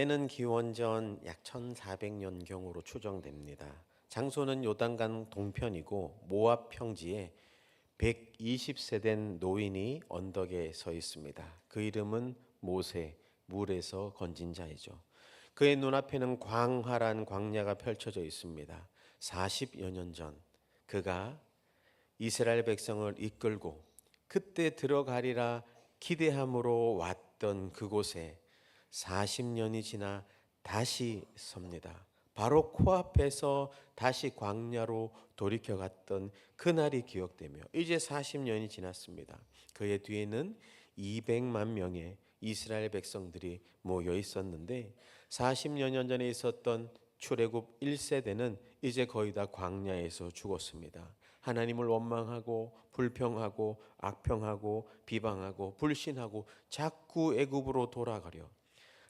때는 기원전 약 1400년경으로 추정됩니다. 장소는 요단강 동편이고 모압 평지에 120세 된 노인이 언덕에 서 있습니다. 그 이름은 모세, 물에서 건진 자이죠. 그의 눈앞에는 광활한 광야가 펼쳐져 있습니다. 40여 년 전 그가 이스라엘 백성을 이끌고 그때 들어가리라 기대함으로 왔던 그곳에 40년이 지나 다시 섭니다. 바로 코앞에서 다시 광야로 돌이켜 갔던 그날이 기억되며 이제 40년이 지났습니다. 그의 뒤에는 200만 명의 이스라엘 백성들이 모여 있었는데 40여 년 전에 있었던 출애굽 1세대는 이제 거의 다 광야에서 죽었습니다. 하나님을 원망하고 불평하고 악평하고 비방하고 불신하고 자꾸 애굽으로 돌아가려.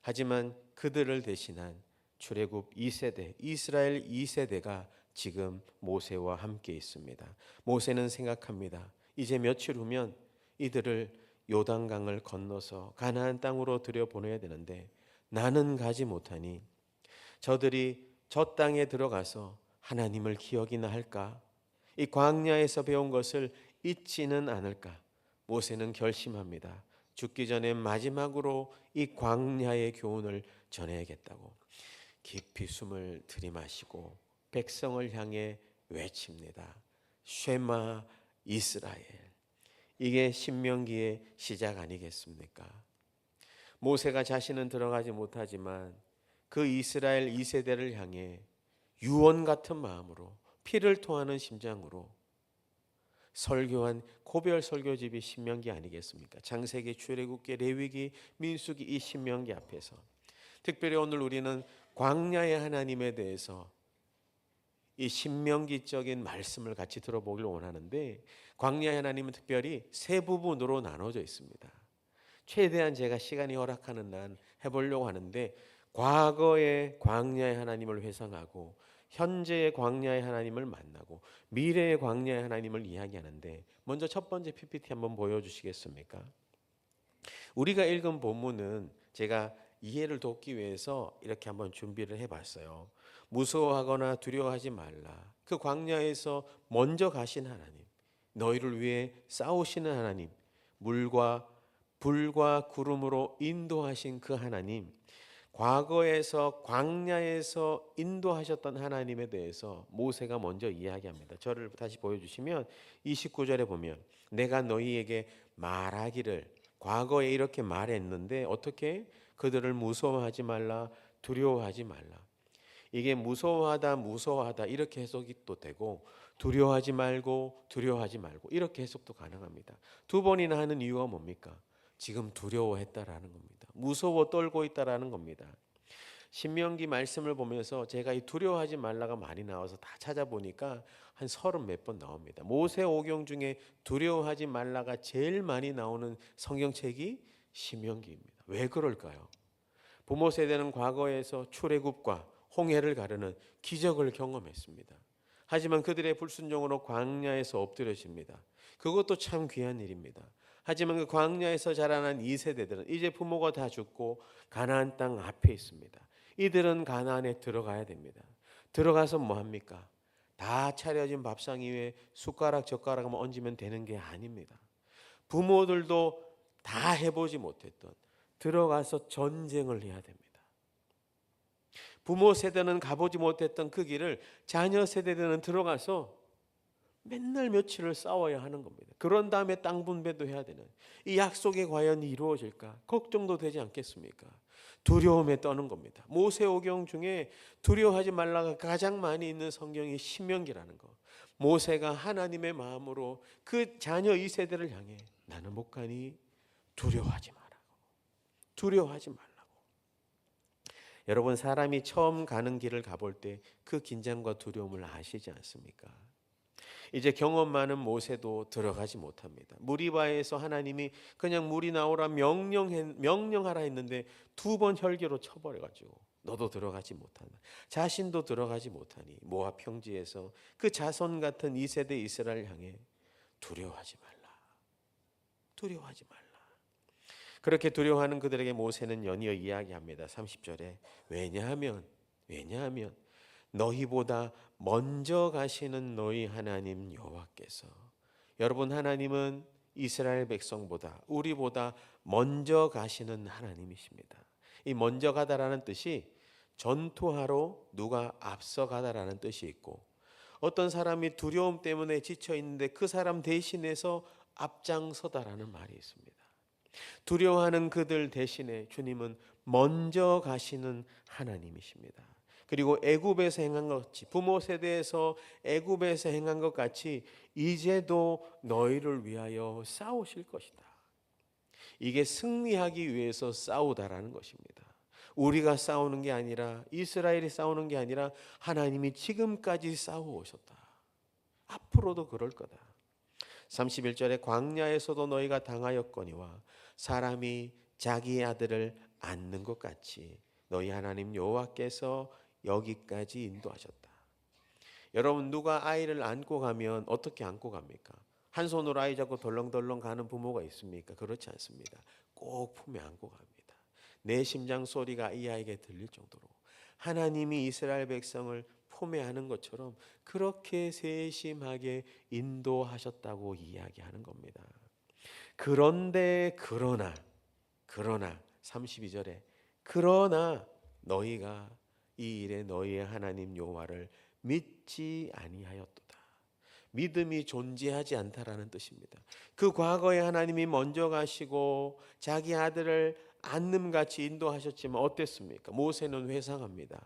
하지만 그들을 대신한 출애굽 2세대, 이스라엘 2세대가 지금 모세와 함께 있습니다. 모세는 생각합니다. 이제 며칠 후면 이들을 요단강을 건너서 가나안 땅으로 들여보내야 되는데 나는 가지 못하니 저들이 저 땅에 들어가서 하나님을 기억이나 할까? 이 광야에서 배운 것을 잊지는 않을까? 모세는 결심합니다. 죽기 전에 마지막으로 이 광야의 교훈을 전해야겠다고 깊이 숨을 들이마시고 백성을 향해 외칩니다. 쉐마 이스라엘. 이게 신명기의 시작 아니겠습니까? 모세가 자신은 들어가지 못하지만 그 이스라엘 2세대를 향해 유언 같은 마음으로 피를 토하는 심장으로 설교한 고별 설교집이 신명기 아니겠습니까? 창세기, 출애굽기, 레위기, 민수기 이 신명기 앞에서 특별히 오늘 우리는 광야의 하나님에 대해서 이 신명기적인 말씀을 같이 들어보길 원하는데 광야의 하나님은 특별히 세 부분으로 나눠져 있습니다. 최대한 제가 시간이 허락하는 한 해보려고 하는데 과거의 광야의 하나님을 회상하고 현재의 광야의 하나님을 만나고 미래의 광야의 하나님을 이야기하는데 먼저 첫 번째 PPT 한번 보여주시겠습니까? 우리가 읽은 본문은 제가 이해를 돕기 위해서 이렇게 한번 준비를 해봤어요. 무서워하거나 두려워하지 말라. 그 광야에서 먼저 가신 하나님, 너희를 위해 싸우시는 하나님, 물과 불과 구름으로 인도하신 그 하나님, 과거에서 광야에서 인도하셨던 하나님에 대해서 모세가 먼저 이야기합니다. 저를 다시 보여주시면 29절에 보면 내가 너희에게 말하기를 과거에 이렇게 말했는데 어떻게 그들을 무서워하지 말라 두려워하지 말라. 이게 무서워하다 이렇게 해석이 또 되고 두려워하지 말고 이렇게 해석도 가능합니다. 두 번이나 하는 이유가 뭡니까? 지금 두려워했다라는 겁니다. 무서워 떨고 있다라는 겁니다. 신명기 말씀을 보면서 제가 이 두려워하지 말라가 많이 나와서 다 찾아보니까 한 30 몇 번 나옵니다. 모세 오경 중에 두려워하지 말라가 제일 많이 나오는 성경책이 신명기입니다. 왜 그럴까요? 부모 세대는 과거에서 출애굽과 홍해를 가르는 기적을 경험했습니다. 하지만 그들의 불순종으로 광야에서 엎드려집니다. 그것도 참 귀한 일입니다. 하지만 그 광야에서 자라난 2세대들은 이제 부모가 다 죽고 가나안 땅 앞에 있습니다. 이들은 가나안에 들어가야 됩니다. 들어가서 뭐 합니까? 다 차려진 밥상 위에 숟가락 젓가락만 얹으면 되는 게 아닙니다. 부모들도 다 해보지 못했던 들어가서 전쟁을 해야 됩니다. 부모 세대는 가보지 못했던 그 길을 자녀 세대들은 들어가서 맨날 며칠을 싸워야 하는 겁니다. 그런 다음에 땅 분배도 해야 되는 이 약속이 과연 이루어질까 걱정도 되지 않겠습니까? 두려움에 떠는 겁니다. 모세오경 중에 두려워하지 말라가 가장 많이 있는 성경이 신명기라는 거. 모세가 하나님의 마음으로 그 자녀 2세대를 향해 나는 못 가니 두려워하지 말라고. 두려워하지 말라고. 여러분 사람이 처음 가는 길을 가볼 때 그 긴장과 두려움을 아시지 않습니까? 이제 경험 많은 모세도 들어가지 못합니다. 무리바에서 하나님이 그냥 물이 나오라 명령하라 했는데 2번 혈기로 쳐버려가지고 너도 들어가지 못한다. 자신도 들어가지 못하니 모압 평지에서 그 자손 같은 2세대 이스라엘 향해 두려워하지 말라. 두려워하지 말라. 그렇게 두려워하는 그들에게 모세는 연이어 이야기합니다. 30절에 왜냐하면 너희보다 먼저 가시는 너희 하나님 여호와께서, 여러분, 하나님은 이스라엘 백성보다, 우리보다 먼저 가시는 하나님이십니다. 이 먼저 가다라는 뜻이 전투하러 누가 앞서 가다라는 뜻이 있고, 어떤 사람이 두려움 때문에 지쳐 있는데 그 사람 대신해서 앞장서다라는 말이 있습니다. 두려워하는 그들 대신에 주님은 먼저 가시는 하나님이십니다. 그리고 애굽에서 행한 것 같이, 부모 세대에서 애굽에서 행한 것 같이 이제도 너희를 위하여 싸우실 것이다. 이게 승리하기 위해서 싸우다라는 것입니다. 우리가 싸우는 게 아니라, 이스라엘이 싸우는 게 아니라 하나님이 지금까지 싸워오셨다. 앞으로도 그럴 거다. 31절에 광야에서도 너희가 당하였거니와 사람이 자기 아들을 안는 것 같이 너희 하나님 여호와께서 여기까지 인도하셨다. 여러분, 누가 아이를 안고 가면 어떻게 안고 갑니까? 한 손으로 아이 잡고 덜렁덜렁 가는 부모가 있습니까? 그렇지 않습니다. 꼭 품에 안고 갑니다. 내 심장 소리가 이 아이에게 들릴 정도로 하나님이 이스라엘 백성을 품에 안은 것처럼 그렇게 세심하게 인도하셨다고 이야기하는 겁니다. 그러나 32절에 그러나 너희가 이 일에 너희의 하나님 여호와를 믿지 아니하였도다. 믿음이 존재하지 않다라는 뜻입니다. 그 과거에 하나님이 먼저 가시고 자기 아들을 안음같이 인도하셨지만 어땠습니까? 모세는 회상합니다.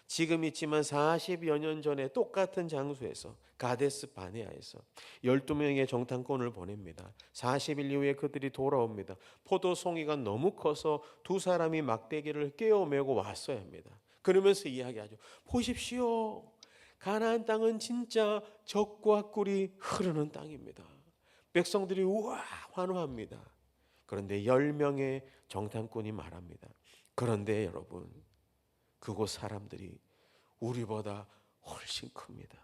지금 있지만 40여 년 전에 똑같은 장소에서 가데스 바네아에서 12명의 정탐꾼을 보냅니다. 40일 이후에 그들이 돌아옵니다. 포도송이가 너무 커서 두 사람이 막대기를 깨어 메고 왔어야 합니다. 그러면서 이야기하죠. 보십시오. 가나안 땅은 진짜 젖과 꿀이 흐르는 땅입니다. 백성들이 우와 환호합니다. 그런데 10명의 정탐꾼이 말합니다. 그런데 여러분, 그곳 사람들이 우리보다 훨씬 큽니다.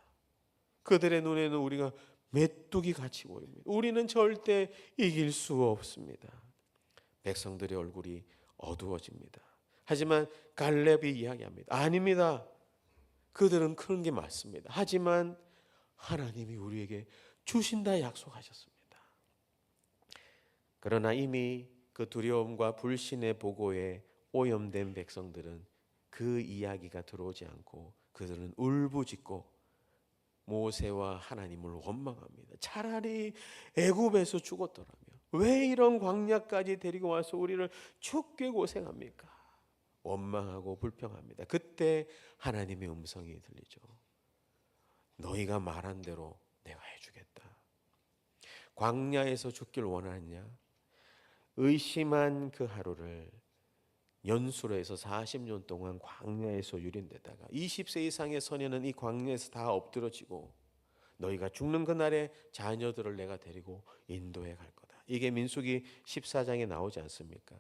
그들의 눈에는 우리가 메뚜기 같이 보입니다. 우리는 절대 이길 수 없습니다. 백성들의 얼굴이 어두워집니다. 하지만 갈렙이 이야기합니다. 아닙니다. 그들은 큰 게 맞습니다. 하지만 하나님이 우리에게 주신다 약속하셨습니다. 그러나 이미 그 두려움과 불신의 보고에 오염된 백성들은 그 이야기가 들어오지 않고 그들은 울부짖고 모세와 하나님을 원망합니다. 차라리 애굽에서 죽었더라면 왜 이런 광야까지 데리고 와서 우리를 죽게 고생합니까? 원망하고 불평합니다. 그때 하나님의 음성이 들리죠. 너희가 말한 대로 내가 해주겠다. 광야에서 죽길 원하느냐? 의심한 그 하루를 연수로 해서 40년 동안 광야에서 유린되다가 20세 이상의 소년은 이 광야에서 다 엎드러지고 너희가 죽는 그날에 자녀들을 내가 데리고 인도해 갈 거다. 이게 민수기 14장에 나오지 않습니까?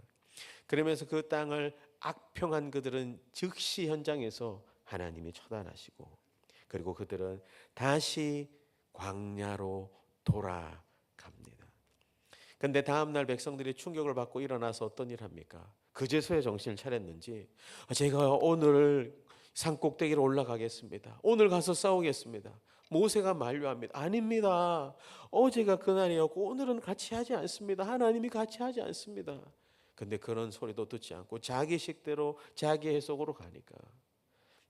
그러면서 그 땅을 악평한 그들은 즉시 현장에서 하나님이 처단하시고 그리고 그들은 다시 광야로 돌아갑니다. 그런데 다음날 백성들이 충격을 받고 일어나서 어떤 일 합니까? 그제서야 정신을 차렸는지 제가 오늘 산꼭대기로 올라가겠습니다. 오늘 가서 싸우겠습니다. 모세가 만류합니다. 아닙니다. 어제가 그날이었고 오늘은 같이 하지 않습니다. 하나님이 같이 하지 않습니다. 근데 그런 소리도 듣지 않고 자기 식대로 자기 해석으로 가니까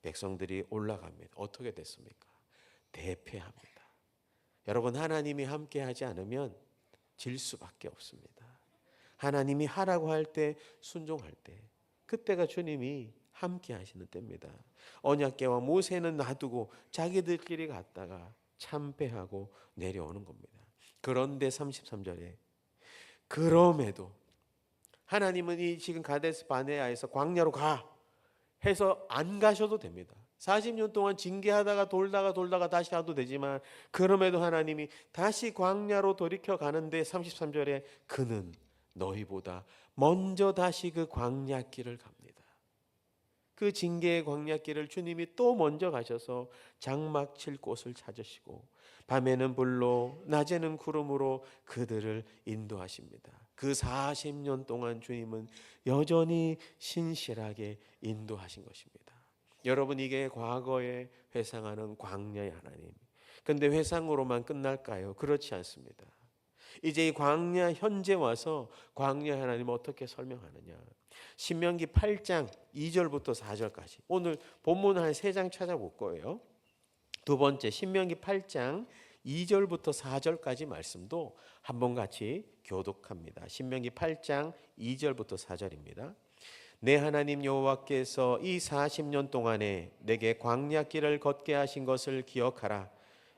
백성들이 올라갑니다. 어떻게 됐습니까? 대패합니다. 여러분, 하나님이 함께 하지 않으면 질 수밖에 없습니다. 하나님이 하라고 할 때 순종할 때 그때가 주님이 함께 하시는 때입니다. 언약궤와 모세는 놔두고 자기들끼리 갔다가 참패하고 내려오는 겁니다. 그런데 33절에 그럼에도 하나님은 이 지금 가데스 바네아에서 광야로 가 해서 안 가셔도 됩니다. 40년 동안 징계하다가 돌다가 다시 가도 되지만 그럼에도 하나님이 다시 광야로 돌이켜 가는데 33절에 그는 너희보다 먼저 다시 그 광야길을 갑니다. 그 징계의 광야길을 주님이 또 먼저 가셔서 장막 칠 곳을 찾으시고 밤에는 불로 낮에는 구름으로 그들을 인도하십니다. 그 40년 동안 주님은 여전히 신실하게 인도하신 것입니다. 여러분, 이게 과거에 회상하는 광야의 하나님. 근데 회상으로만 끝날까요? 그렇지 않습니다. 이제 이 광야 현재 와서 광야 하나님 어떻게 설명하느냐? 신명기 8장 2절부터 4절까지. 오늘 본문 한 3장 찾아볼 거예요. 두 번째 신명기 8장 2절부터 4절까지 말씀도 한번 같이 교독합니다. 신명기 8장 2절부터 4절입니다. 내 하나님 여호와께서 이 40년 동안에 내게 광야길을 걷게 하신 것을 기억하라.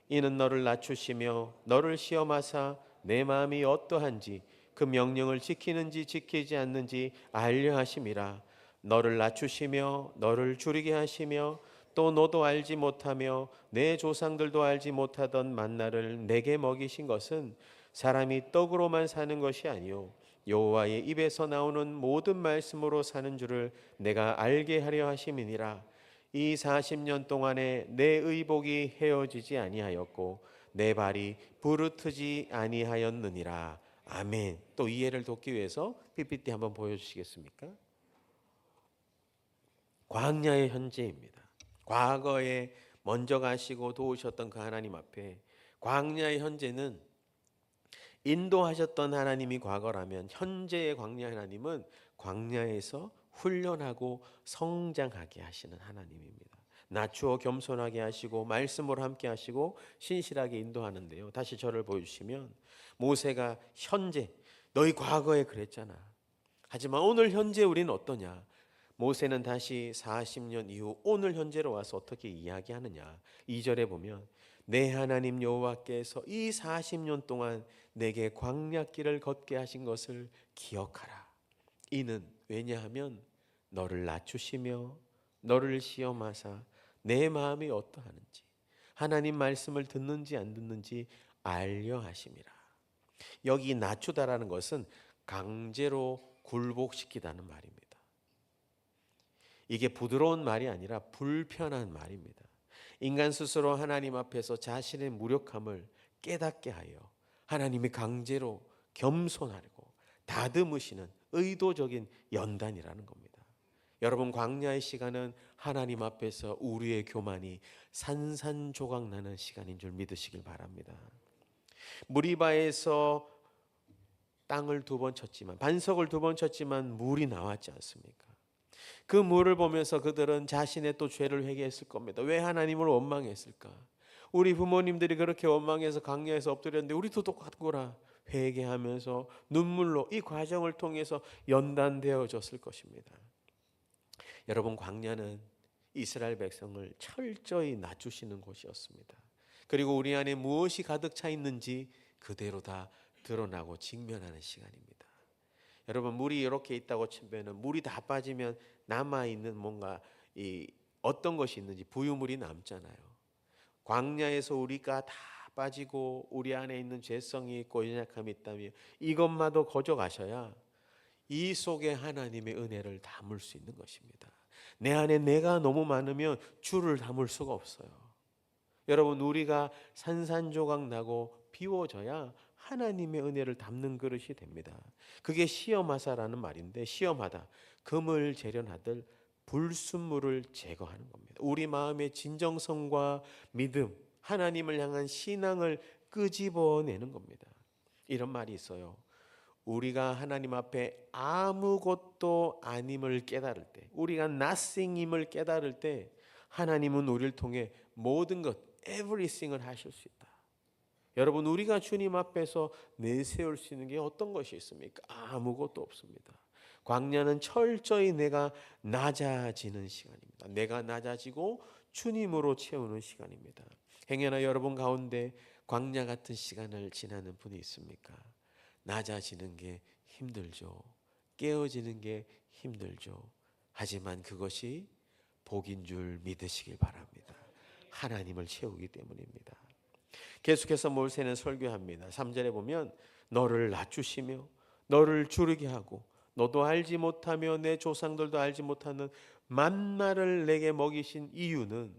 이는 너를 낮추시며 너를 시험하사 내 마음이 어떠한지 그 명령을 지키는지 지키지 않는지 알려 하심이라. 너를 낮추시며 너를 줄이게 하시며 또 너도 알지 못하며 내 조상들도 알지 못하던 만나를 내게 먹이신 것은 사람이 떡으로만 사는 것이 아니요 여호와의 입에서 나오는 모든 말씀으로 사는 줄을 내가 알게 하려 하심이니라. 이 40년 동안에 내 의복이 헤어지지 아니하였고 내 발이 부르트지 아니하였느니라. 아멘. 또 이해를 돕기 위해서 PPT 한번 보여주시겠습니까? 광야의 현재입니다. 과거에 먼저 가시고 도우셨던 그 하나님 앞에 광야의 현재는 인도하셨던 하나님이 과거라면 현재의 광야 하나님은 광야에서 훈련하고 성장하게 하시는 하나님입니다. 낮추어 겸손하게 하시고 말씀으로 함께 하시고 신실하게 인도하는데요. 다시 저를 보여주시면 모세가 현재 너희 과거에 그랬잖아. 하지만 오늘 현재 우리는 어떠냐? 모세는 다시 40년 이후 오늘 현재로 와서 어떻게 이야기하느냐? 2절에 보면 내 하나님 여호와께서 이 40년 동안 내게 광야길을 걷게 하신 것을 기억하라. 이는 왜냐하면 너를 낮추시며 너를 시험하사 내 마음이 어떠하는지 하나님 말씀을 듣는지 안 듣는지 알려 하심이라. 여기 낮추다라는 것은 강제로 굴복시키다는 말입니다. 이게 부드러운 말이 아니라 불편한 말입니다. 인간 스스로 하나님 앞에서 자신의 무력함을 깨닫게 하여 하나님이 강제로 겸손하려고 다듬으시는 의도적인 연단이라는 겁니다. 여러분, 광야의 시간은 하나님 앞에서 우리의 교만이 산산조각 나는 시간인 줄 믿으시길 바랍니다. 무리바에서 땅을 2번 쳤지만, 반석을 2번 쳤지만 물이 나왔지 않습니까? 그 물을 보면서 그들은 자신의 또 죄를 회개했을 겁니다. 왜 하나님을 원망했을까? 우리 부모님들이 그렇게 원망해서 광야에서 엎드렸는데 우리도 똑같구나 회개하면서 눈물로 이 과정을 통해서 연단되어졌을 것입니다. 여러분, 광야는 이스라엘 백성을 철저히 낮추시는 곳이었습니다. 그리고 우리 안에 무엇이 가득 차 있는지 그대로 다 드러나고 직면하는 시간입니다. 여러분, 물이 이렇게 있다고 치면은 물이 다 빠지면 남아 있는 뭔가 어떤 것이 있는지 부유물이 남잖아요. 광야에서 우리가 다 빠지고 우리 안에 있는 죄성이 있고 연약함이 있다면 이것마저 거져가셔야 이 속에 하나님의 은혜를 담을 수 있는 것입니다. 내 안에 내가 너무 많으면 주를 담을 수가 없어요. 여러분, 우리가 산산조각 나고 비워져야 하나님의 은혜를 담는 그릇이 됩니다. 그게 시험하사라는 말인데, 시험하다, 금을 재련하듯 불순물을 제거하는 겁니다. 우리 마음의 진정성과 믿음, 하나님을 향한 신앙을 끄집어내는 겁니다. 이런 말이 있어요. 우리가 하나님 앞에 아무것도 아님을 깨달을 때, 우리가 nothing임을 깨달을 때 하나님은 우리를 통해 모든 것, everything을 하실 수 있다. 여러분, 우리가 주님 앞에서 내세울 수 있는 게 어떤 것이 있습니까? 아무것도 없습니다. 광야는 철저히 내가 낮아지는 시간입니다. 내가 낮아지고 주님으로 채우는 시간입니다. 행여나 여러분 가운데 광야 같은 시간을 지나는 분이 있습니까? 낮아지는 게 힘들죠. 깨어지는 게 힘들죠. 하지만 그것이 복인 줄 믿으시길 바랍니다. 하나님을 채우기 때문입니다. 계속해서 모세는 설교합니다. 3절에 보면 너를 낮추시며 너를 줄이게 하고 너도 알지 못하며 내 조상들도 알지 못하는 만나를 내게 먹이신 이유는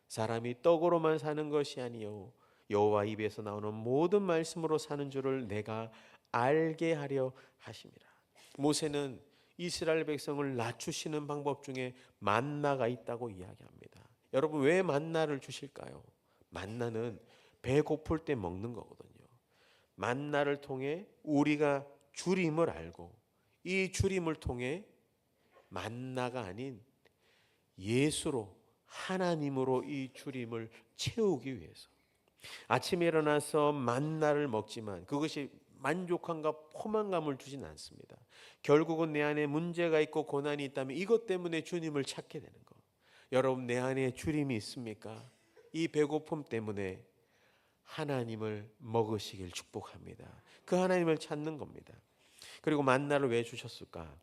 사람이 떡으로만 사는 것이 아니요 여호와 입에서 나오는 모든 말씀으로 사는 줄을 내가 알게 하려 하심이라. 모세는 이스라엘 백성을 낮추시는 방법 중에 만나가 있다고 이야기합니다. 여러분, 왜 만나를 주실까요? 만나는 배고플 때 먹는 거거든요. 만나를 통해 우리가 주림을 알고, 이 주림을 통해 만나가 아닌 예수로, 하나님으로 이 주림을 채우기 위해서 아침에 일어나서 만나를 먹지만 그것이 만족함과 포만감을 주진 않습니다. 결국은 내 안에 문제가 있고 고난이 있다면 이것 때문에 주님을 찾게 되는 거. 여러분, 내 안에 주림이 있습니까? 이 배고픔 때문에 하나님을 먹으시길 축복합니다. 그 하나님을 찾는 겁니다. 그리고 만나를 왜 주셨을까?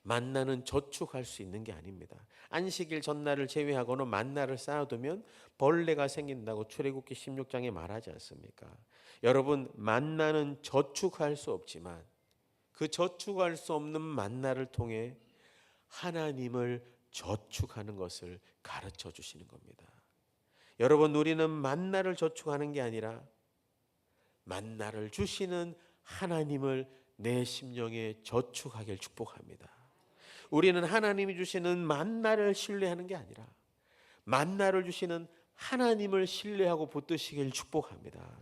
만나는 저축할 수 있는 게 아닙니다. 안식일 전날을 제외하고는 만나를 쌓아두면 벌레가 생긴다고 출애굽기 16장에 말하지 않습니까? 여러분, 만나는 저축할 수 없지만 그 저축할 수 없는 만나를 통해 하나님을 저축하는 것을 가르쳐 주시는 겁니다. 여러분, 우리는 만나를 저축하는 게 아니라 만나를 주시는 하나님을 내 심령에 저축하길 축복합니다. 우리는 하나님이 주시는 만나를 신뢰하는 게 아니라 만나를 주시는 하나님을 신뢰하고 붙드시길 축복합니다.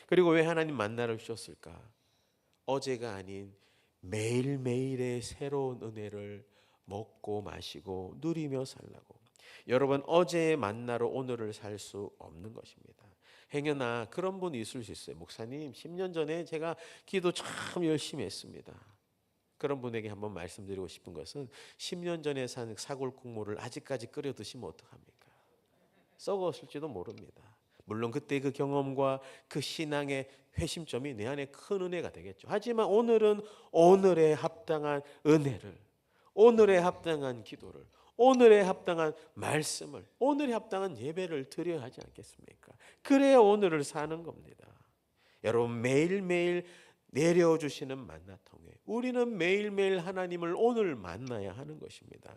그리고 왜 하나님 만나를 주셨을까? 어제가 아닌 매일매일의 새로운 은혜를 먹고 마시고 누리며 살라고. 여러분, 어제의 만나로 오늘을 살 수 없는 것입니다. 행여나 그런 분이 있을 수 있어요. 목사님, 10년 전에 제가 기도 참 열심히 했습니다. 그런 분에게 한번 말씀드리고 싶은 것은 10년 전에 산 사골 국물을 아직까지 끓여 드시면 어떡합니까? 썩었을지도 모릅니다. 물론 그때 그 경험과 그 신앙의 회심점이 내 안에 큰 은혜가 되겠죠. 하지만 오늘은 오늘에 합당한 은혜를, 오늘에 합당한 기도를, 오늘에 합당한 말씀을, 오늘에 합당한 예배를 드려야 하지 않겠습니까? 그래야 오늘을 사는 겁니다. 여러분, 매일매일 내려주시는 만나 통해 우리는 매일매일 하나님을 오늘 만나야 하는 것입니다.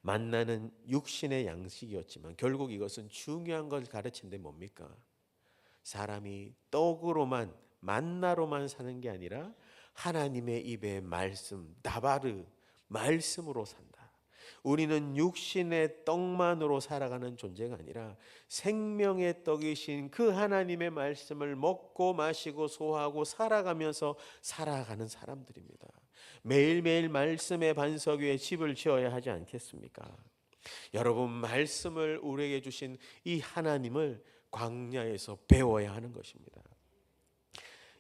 만나는 육신의 양식이었지만 결국 이것은 중요한 걸 가르친데 뭡니까? 사람이 떡으로만, 만나로만 사는 게 아니라 하나님의 입의 말씀, 다바르, 말씀으로 산다. 우리는 육신의 떡만으로 살아가는 존재가 아니라 생명의 떡이신 그 하나님의 말씀을 먹고 마시고 소화하고 살아가면서 살아가는 사람들입니다. 매일매일 말씀의 반석 위에 집을 지어야 하지 않겠습니까? 여러분, 말씀을 우리에게 주신 이 하나님을 광야에서 배워야 하는 것입니다.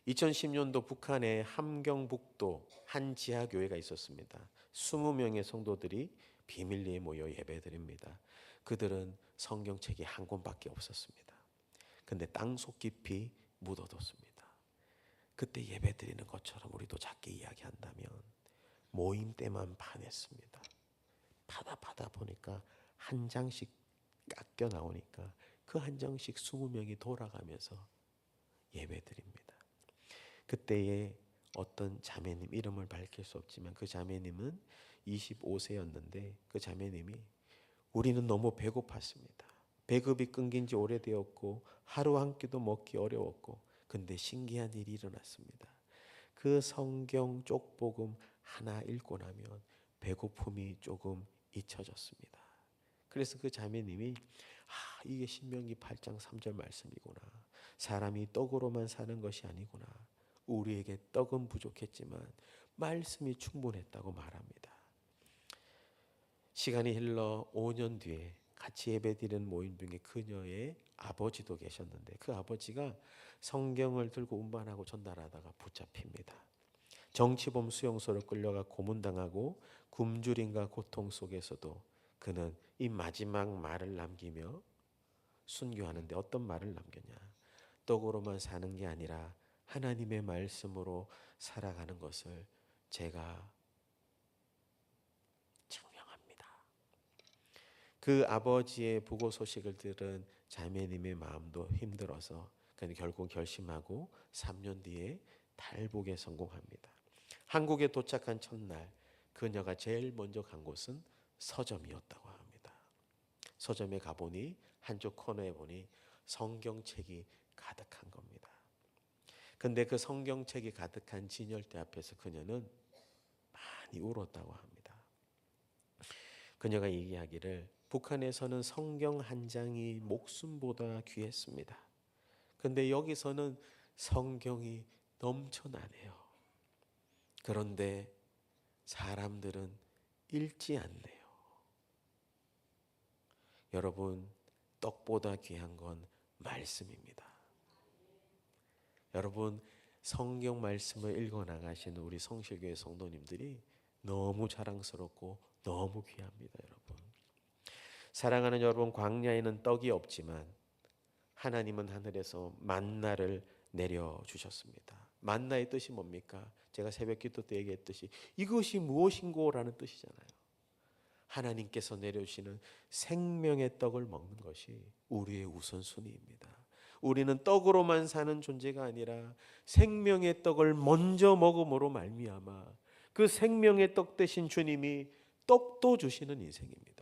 2010년도 북한의 함경북도 한 지하교회가 있었습니다. 20명의 성도들이 비밀리에 모여 예배드립니다. 그들은 성경책이 한 권밖에 없었습니다. 근데 땅속 깊이 묻어뒀습니다. 그때 예배드리는 것처럼 우리도 작게 이야기한다면 모임 때만 파냈습니다. 파다 보니까 한 장씩 깎여 나오니까 그 한 장씩 20명이 돌아가면서 예배드립니다. 그때에 어떤 자매님, 이름을 밝힐 수 없지만 그 자매님은 25세였는데 그 자매님이 우리는 너무 배고팠습니다. 배급이 끊긴 지 오래되었고 하루 한 끼도 먹기 어려웠고 근데 신기한 일이 일어났습니다. 그 성경 쪽복음 하나 읽고 나면 배고픔이 조금 잊혀졌습니다. 그래서 그 자매님이 이게 신명기 8장 3절 말씀이구나. 사람이 떡으로만 사는 것이 아니구나. 우리에게 떡은 부족했지만 말씀이 충분했다고 말합니다. 시간이 흘러 5년 뒤에 같이 예배드리는 모임 중에 그녀의 아버지도 계셨는데 그 아버지가 성경을 들고 운반하고 전달하다가 붙잡힙니다. 정치범 수용소로 끌려가 고문당하고 굶주림과 고통 속에서도 그는 이 마지막 말을 남기며 순교하는데 어떤 말을 남겼냐? 떡으로만 사는 게 아니라 하나님의 말씀으로 살아가는 것을 제가 증명합니다. 그 아버지의 부고 소식을 들은 자매님의 마음도 힘들어서 결국 결심하고 3년 뒤에 탈북에 성공합니다. 한국에 도착한 첫날 그녀가 제일 먼저 간 곳은 서점이었다고 합니다. 서점에 가보니 한쪽 코너에 보니 성경책이 가득한 겁니다. 근데 그 성경책이 가득한 진열대 앞에서 그녀는 많이 울었다고 합니다. 그녀가 얘기하기를 북한에서는 성경 한 장이 목숨보다 귀했습니다. 근데 여기서는 성경이 넘쳐나네요. 그런데 사람들은 읽지 않네요. 여러분, 떡보다 귀한 건 말씀입니다. 여러분, 성경 말씀을 읽어 나가시는 우리 성실교회 성도님들이 너무 자랑스럽고 너무 귀합니다, 여러분. 사랑하는 여러분, 광야에는 떡이 없지만 하나님은 하늘에서 만나를 내려 주셨습니다. 만나의 뜻이 뭡니까? 제가 새벽 기도 때 얘기했듯이 이것이 무엇인고라는 뜻이잖아요. 하나님께서 내려주시는 생명의 떡을 먹는 것이 우리의 우선순위입니다. 우리는 떡으로만 사는 존재가 아니라 생명의 떡을 먼저 먹음으로 말미암아 그 생명의 떡 되신 주님이 떡도 주시는 인생입니다.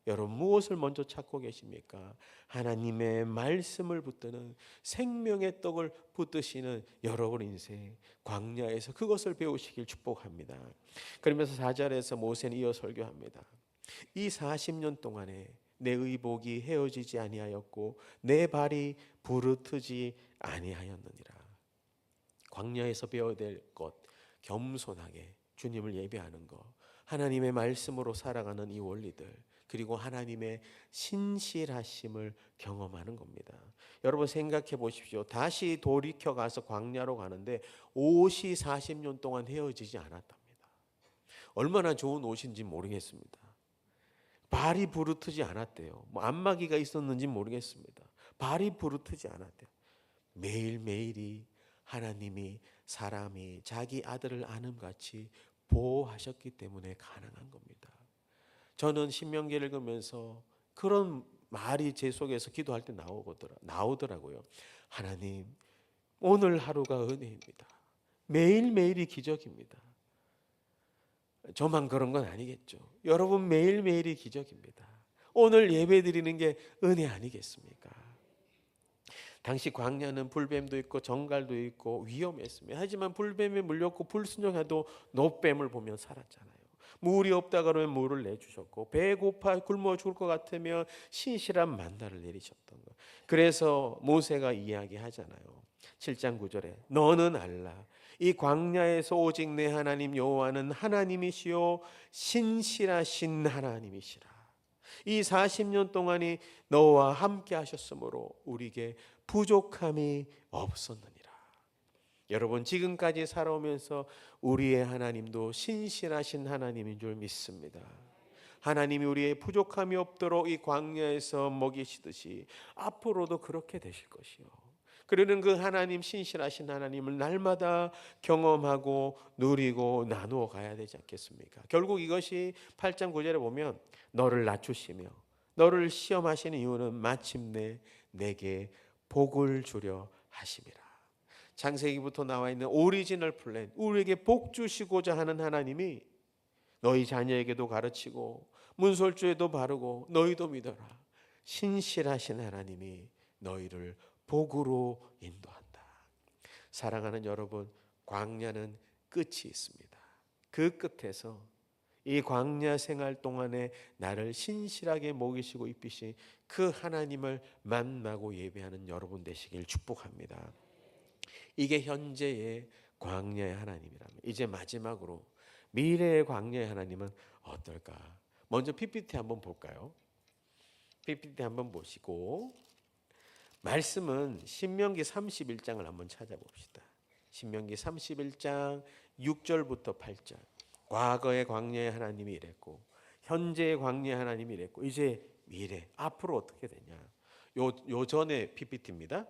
여러분, 무엇을 먼저 찾고 계십니까? 하나님의 말씀을 붙드는 생명의 떡을 붙드시는 여러분 인생 광야에서 그것을 배우시길 축복합니다. 그러면서 4절에서 모세는 이어 설교합니다. 이 40년 동안에 내 의복이 헤어지지 아니하였고 내 발이 부르트지 아니하였느니라. 광야에서 배워야 될 것, 겸손하게 주님을 예배하는 것, 하나님의 말씀으로 살아가는 이 원리들, 그리고 하나님의 신실하심을 경험하는 겁니다. 여러분 생각해 보십시오. 다시 돌이켜 가서 광야로 가는데 옷이 40년 동안 헤어지지 않았답니다. 얼마나 좋은 옷인지 모르겠습니다. 발이 부르트지 않았대요. 안마기가 있었는지 모르겠습니다. 발이 부르트지 않았대요. 매일매일이 하나님이 사람이 자기 아들을 아는같이 보호하셨기 때문에 가능한 겁니다. 저는 신명기를 읽으면서 그런 말이 제 속에서 기도할 때 나오더라고요. 하나님, 오늘 하루가 은혜입니다. 매일매일이 기적입니다. 저만 그런 건 아니겠죠. 여러분 매일매일이 기적입니다. 오늘 예배 드리는 게 은혜 아니겠습니까? 당시 광야는 불뱀도 있고 정갈도 있고 위험했습니다. 하지만 불뱀에 물렸고 불순종해도 노뱀을 보면 살았잖아요. 물이 없다 그러면 물을 내주셨고 배고파 굶어 죽을 것 같으면 신실한 만나를 내리셨던 것. 그래서 모세가 이야기하잖아요. 7장 9절에 너는 알라 이 광야에서 오직 내 하나님 여호와는 하나님이시요 신실하신 하나님이시라. 이 40년 동안이 너와 함께 하셨으므로 우리에게 부족함이 없었느니라. 여러분 지금까지 살아오면서 우리의 하나님도 신실하신 하나님인 줄 믿습니다. 하나님이 우리의 부족함이 없도록 이 광야에서 먹이시듯이 앞으로도 그렇게 되실 것이요. 그러는 그 하나님 신실하신 하나님을 날마다 경험하고 누리고 나누어 가야 되지 않겠습니까? 결국 이것이 8장 9절에 보면 너를 낮추시며 너를 시험하시는 이유는 마침내 내게 복을 주려 하심이라. 창세기부터 나와 있는 오리지널 플랜, 우리에게 복 주시고자 하는 하나님이 너희 자녀에게도 가르치고 문설주에도 바르고 너희도 믿어라. 신실하신 하나님이 너희를 복으로 인도한다. 사랑하는 여러분, 광야는 끝이 있습니다. 그 끝에서 이 광야 생활 동안에 나를 신실하게 먹이시고 입히신 그 하나님을 만나고 예배하는 여러분 되시길 축복합니다. 이게 현재의 광야의 하나님이라면 이제 마지막으로 미래의 광야의 하나님은 어떨까? 먼저 PPT 한번 볼까요? PPT 한번 보시고 말씀은 신명기 31장을 한번 찾아봅시다. 신명기 31장 6절부터 8절. 과거의 광야의 하나님이 이랬고 현재의 광야의 하나님이 이랬고 이제 미래 앞으로 어떻게 되냐. 요 전에 PPT입니다.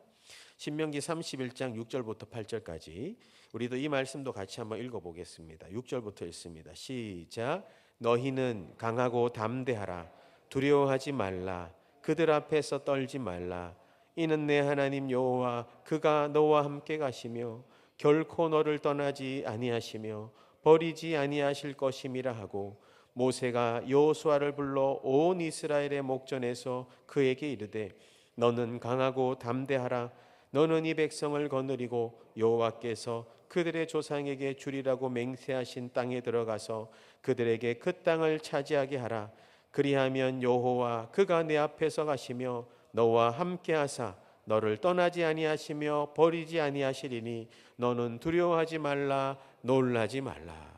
신명기 31장 6절부터 8절까지 우리도 이 말씀도 같이 한번 읽어보겠습니다. 6절부터 읽습니다. 시작. 너희는 강하고 담대하라. 두려워하지 말라. 그들 앞에서 떨지 말라. 이는 내 하나님 여호와 그가 너와 함께 가시며 결코 너를 떠나지 아니하시며 버리지 아니하실 것임이라 하고 모세가 여호수아를 불러 온 이스라엘의 목전에서 그에게 이르되 너는 강하고 담대하라. 너는 이 백성을 거느리고 여호와께서 그들의 조상에게 주리라고 맹세하신 땅에 들어가서 그들에게 그 땅을 차지하게 하라. 그리하면 여호와 그가 내 앞에서 가시며 너와 함께하사 너를 떠나지 아니하시며 버리지 아니하시리니 너는 두려워하지 말라, 놀라지 말라.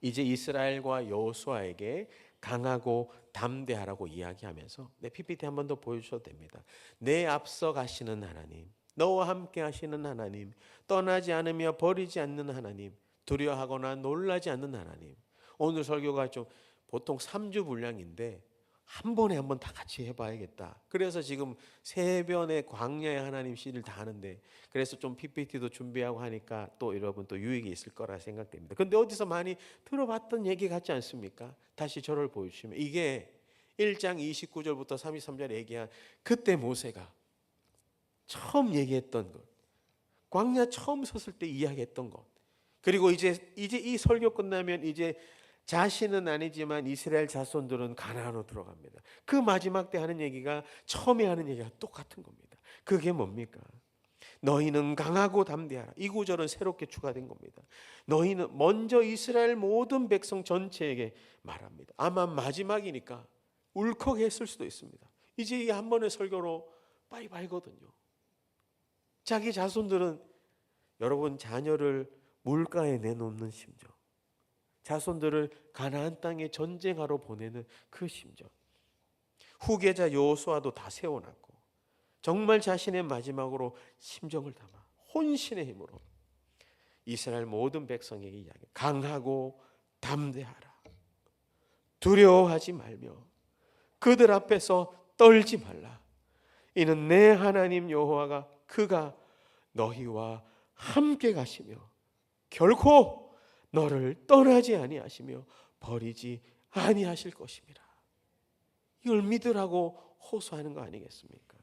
이제 이스라엘과 여호수아에게 강하고 담대하라고 이야기하면서 PPT 한 번 더 보여주셔도 됩니다. 내 앞서 가시는 하나님, 너와 함께 하시는 하나님, 떠나지 않으며 버리지 않는 하나님, 두려워하거나 놀라지 않는 하나님. 오늘 설교가 좀 보통 3주 분량인데 한 번에 한번 다 같이 해봐야겠다. 그래서 지금 세 변의 광야의 하나님 시리를 다 하는데, 그래서 좀 PPT도 준비하고 하니까 또 여러분 또 유익이 있을 거라 생각됩니다. 근데 어디서 많이 들어봤던 얘기 같지 않습니까? 다시 저를 보여주시면 이게 1장 29절부터 33절 얘기한 그때 모세가 처음 얘기했던 것, 광야 처음 섰을 때 이야기했던 것, 그리고 이제 이 설교 끝나면 이제 자신은 아니지만 이스라엘 자손들은 가나안으로 들어갑니다. 그 마지막 때 하는 얘기가 처음에 하는 얘기가 똑같은 겁니다. 그게 뭡니까? 너희는 강하고 담대하라. 이 구절은 새롭게 추가된 겁니다. 너희는 먼저 이스라엘 모든 백성 전체에게 말합니다. 아마 마지막이니까 울컥했을 수도 있습니다. 이제 이 한 번의 설교로 빠이빠이거든요. 자기 자손들은, 여러분 자녀를 물가에 내놓는 심정, 자손들을 가나안 땅에 전쟁하러 보내는 그 심정, 후계자 여호수아도 다 세워놨고 정말 자신의 마지막으로 심정을 담아 혼신의 힘으로 이스라엘 모든 백성에게 이야기, 강하고 담대하라, 두려워하지 말며 그들 앞에서 떨지 말라. 이는 내 하나님 여호와가 그가 너희와 함께 가시며 결코 너를 떠나지 아니하시며 버리지 아니하실 것입니다. 이걸 믿으라고 호소하는 거 아니겠습니까?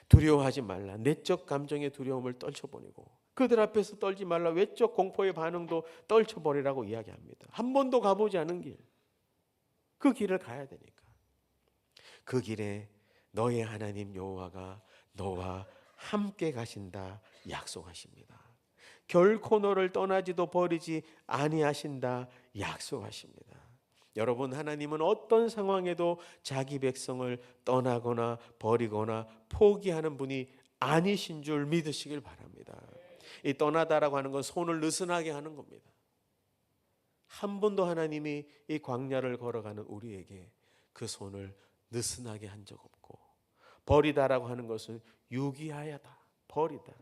두려워하지 말라. 내적 감정의 두려움을 떨쳐버리고 그들 앞에서 떨지 말라. 외적 공포의 반응도 떨쳐버리라고 이야기합니다. 한 번도 가보지 않은 길, 그 길을 가야 되니까. 그 길에 너의 하나님 여호와가 너와 함께 가신다 약속하십니다. 결코 너를 떠나지도 버리지 아니하신다 약속하십니다. 여러분, 하나님은 어떤 상황에도 자기 백성을 떠나거나 버리거나 포기하는 분이 아니신 줄 믿으시길 바랍니다. 이 떠나다라고 하는 건 손을 느슨하게 하는 겁니다. 한 번도 하나님이 이 광야를 걸어가는 우리에게 그 손을 느슨하게 한 적 없고, 버리다라고 하는 것은 유기하야다, 버리다.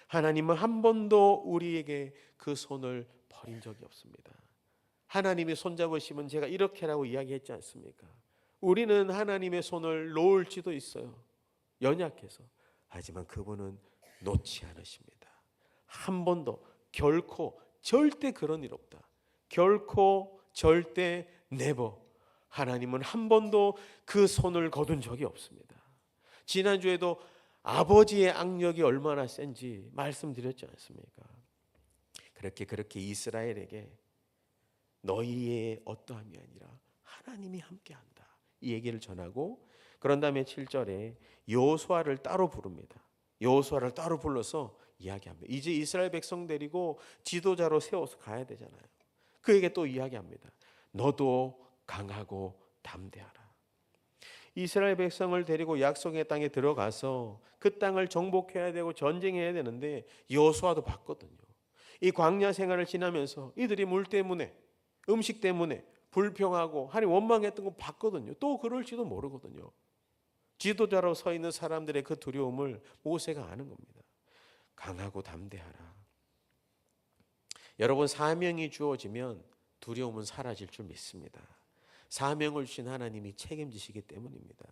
하나님은 한 번도 우리에게 그 손을 버린 적이 없습니다. 하나님이 손잡으시면 제가 이렇게라고 이야기했지 않습니까? 우리는 하나님의 손을 놓을지도 있어요, 연약해서. 하지만 그분은 놓지 않으십니다. 한 번도, 결코, 절대 그런 일 없다. 결코, 절대, never. 하나님은 한 번도 그 손을 거둔 적이 없습니다. 지난주에도 아버지의 악력이 얼마나 센지 말씀드렸지 않습니까? 그렇게 이스라엘에게 너희의 어떠함이 아니라 하나님이 함께한다, 이 얘기를 전하고, 그런 다음에 7절에 여호수아를 따로 부릅니다. 여호수아를 따로 불러서 이야기합니다. 이제 이스라엘 백성 데리고 지도자로 세워서 가야 되잖아요. 그에게 또 이야기합니다. 너도 강하고 담대하라. 이스라엘 백성을 데리고 약속의 땅에 들어가서 그 땅을 정복해야 되고 전쟁해야 되는데 여호수아도 봤거든요. 이 광야 생활을 지나면서 이들이 물 때문에, 음식 때문에 불평하고 하나님 원망했던 거 봤거든요. 또 그럴지도 모르거든요. 지도자로 서 있는 사람들의 그 두려움을 모세가 아는 겁니다. 강하고 담대하라. 여러분, 사명이 주어지면 두려움은 사라질 줄 믿습니다. 사명을 주신 하나님이 책임지시기 때문입니다.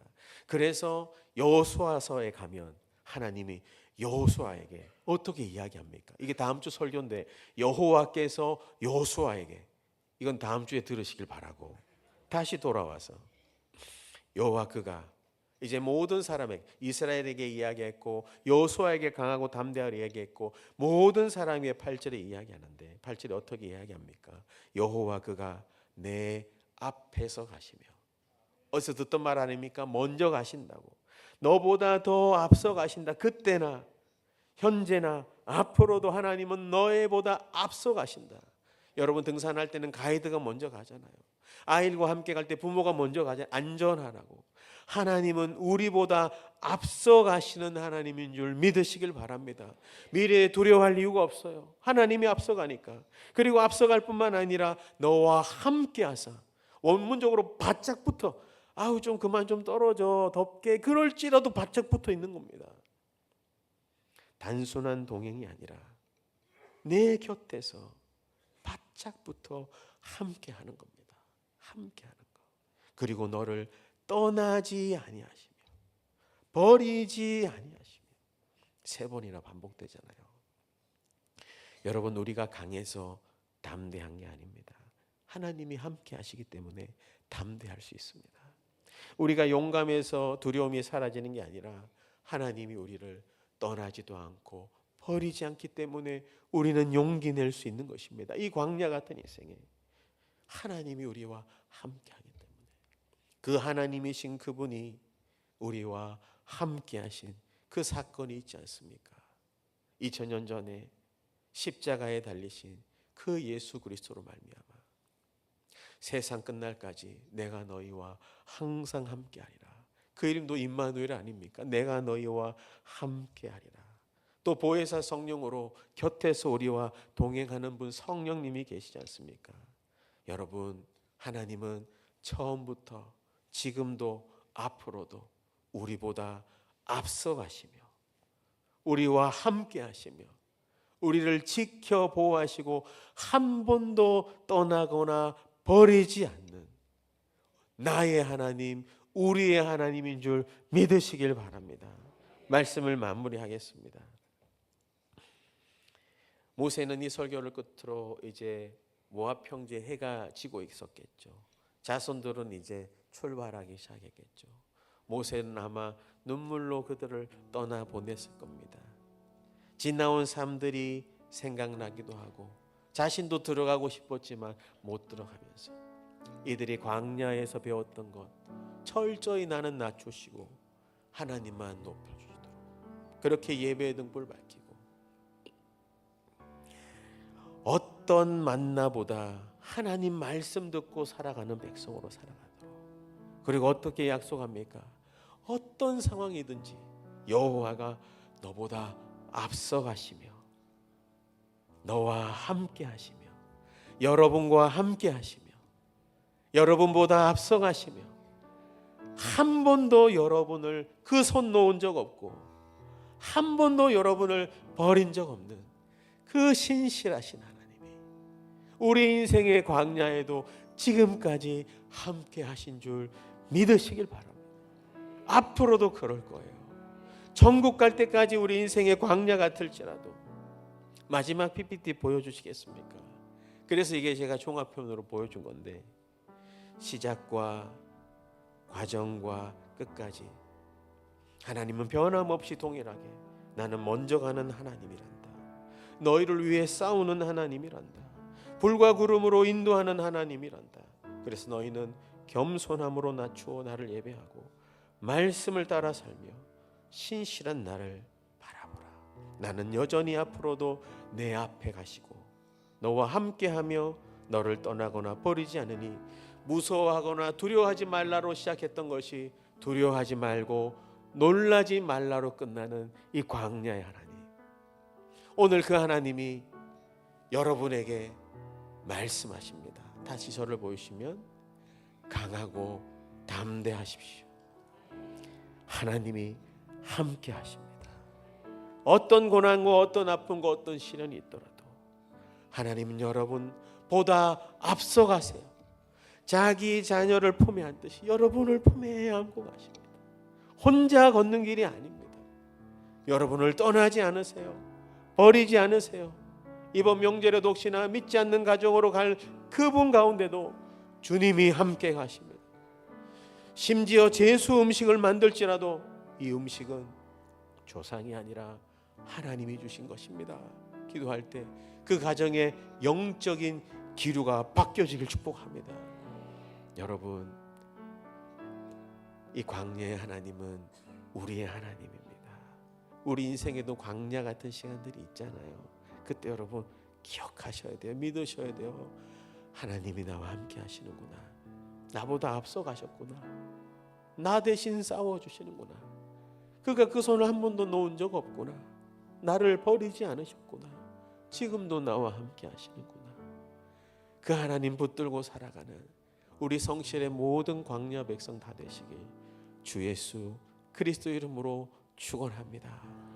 그래서 여호수아서에 가면 하나님이 여호수아에게 어떻게 이야기합니까? 이게 다음 주 설교인데, 여호와께서 여호수아에게, 이건 다음 주에 들으시길 바라고 다시 돌아와서 여호와 그가 이제 모든 사람에게, 이스라엘에게 이야기했고 여호수아에게 강하고 담대하게 이야기했고 모든 사람의 8절에 이야기하는데, 8절에 어떻게 이야기합니까? 여호와 그가 내 앞에서 가시며 어디서 듣던 말 아닙니까? 먼저 가신다고. 너보다 더 앞서 가신다. 그때나 현재나 앞으로도 하나님은 너희보다 앞서 가신다. 여러분 등산할 때는 가이드가 먼저 가잖아요. 아이들과 함께 갈 때 부모가 먼저 가잖아요. 안전하라고. 하나님은 우리보다 앞서 가시는 하나님인 줄 믿으시길 바랍니다. 미래에 두려워할 이유가 없어요. 하나님이 앞서 가니까. 그리고 앞서 갈 뿐만 아니라 너와 함께 하사. 원문적으로 바짝 붙어. 아우 좀 그만 좀 떨어져 덥게 그럴지라도 바짝 붙어 있는 겁니다. 단순한 동행이 아니라 내 곁에서 바짝 붙어 함께 하는 겁니다. 함께 하는 거. 그리고 너를 떠나지 아니하시며 버리지 아니하시며 3번이나 반복되잖아요. 여러분 우리가 강해서 담대한 게 아닙니다. 하나님이 함께 하시기 때문에 담대할 수 있습니다. 우리가 용감해서 두려움이 사라지는 게 아니라 하나님이 우리를 떠나지도 않고 버리지 않기 때문에 우리는 용기 낼 수 있는 것입니다. 이 광야 같은 인생에 하나님이 우리와 함께하기 때문에 그 하나님이신 그분이 우리와 함께하신 그 사건이 있지 않습니까? 2000년 전에 십자가에 달리신 그 예수 그리스도로 말미암아 세상 끝날까지 내가 너희와 항상 함께하리라. 그 이름도 임마누엘 아닙니까? 내가 너희와 함께하리라. 또 보혜사 성령으로 곁에서 우리와 동행하는 분 성령님이 계시지 않습니까? 여러분 하나님은 처음부터 지금도 앞으로도 우리보다 앞서 가시며 우리와 함께 하시며 우리를 지켜 보호하시고 한 번도 떠나거나 버리지 않는 나의 하나님, 우리의 하나님인 줄 믿으시길 바랍니다. 말씀을 마무리하겠습니다. 모세는 이 설교를 끝으로 이제 모압 평지에 해가 지고 있었겠죠. 자손들은 이제 출발하기 시작했겠죠. 모세는 아마 눈물로 그들을 떠나 보냈을 겁니다. 지나온 삶들이 생각나기도 하고 자신도 들어가고 싶었지만 못 들어가면서 이들이 광야에서 배웠던 것 철저히 나는 낮추시고 하나님만 높여주시도록 그렇게 예배의 등불 밝히고 어떤 만나보다 하나님 말씀 듣고 살아가는 백성으로 살아가도록 그리고 어떻게 약속합니까? 어떤 상황이든지 여호와가 너보다 앞서 가시며 너와 함께 하시며 여러분과 함께 하시며 여러분보다 앞서 가시며 한 번도 여러분을 그 손 놓은 적 없고 한 번도 여러분을 버린 적 없는 그 신실하신 하나님이 우리 인생의 광야에도 지금까지 함께 하신 줄 믿으시길 바랍니다. 앞으로도 그럴 거예요. 천국 갈 때까지 우리 인생의 광야 같을지라도 마지막 PPT 보여주시겠습니까? 그래서 이게 제가 종합편으로 보여준 건데 시작과 과정과 끝까지 하나님은 변함없이 동일하게 나는 먼저 가는 하나님이란다. 너희를 위해 싸우는 하나님이란다. 불과 구름으로 인도하는 하나님이란다. 그래서 너희는 겸손함으로 낮추어 나를 예배하고 말씀을 따라 살며 신실한 나를 바라보라. 나는 여전히 앞으로도 내 앞에 가시고 너와 함께하며 너를 떠나거나 버리지 않으니 무서워하거나 두려워하지 말라로 시작했던 것이 두려워하지 말고 놀라지 말라로 끝나는 이 광야의 하나님. 오늘 그 하나님이 여러분에게 말씀하십니다. 다시 저를 보시면 강하고 담대하십시오. 하나님이 함께 하십니다. 어떤 고난과 어떤 아픔과 어떤 시련이 있더라도 하나님은 여러분보다 앞서가세요. 자기 자녀를 품에 안듯이 여러분을 품에 안고 가십니다. 혼자 걷는 길이 아닙니다. 여러분을 떠나지 않으세요. 버리지 않으세요. 이번 명절에도 혹시나 믿지 않는 가정으로 갈 그분 가운데도 주님이 함께 가십니다. 심지어 제수 음식을 만들지라도 이 음식은 조상이 아니라 하나님이 주신 것입니다. 기도할 때 그 가정의 영적인 기류가 바뀌어지길 축복합니다. 여러분 이 광야의 하나님은 우리의 하나님입니다. 우리 인생에도 광야 같은 시간들이 있잖아요. 그때 여러분 기억하셔야 돼요. 믿으셔야 돼요. 하나님이 나와 함께 하시는구나. 나보다 앞서 가셨구나. 나 대신 싸워주시는구나. 그가 그 손을 한 번도 놓은 적 없구나. 나를 버리지 않으셨구나. 지금도 나와 함께 하시는구나. 그 하나님 붙들고 살아가는 우리 성실의 모든 광야 백성 다 되시길 주 예수 그리스도 이름으로 축원합니다.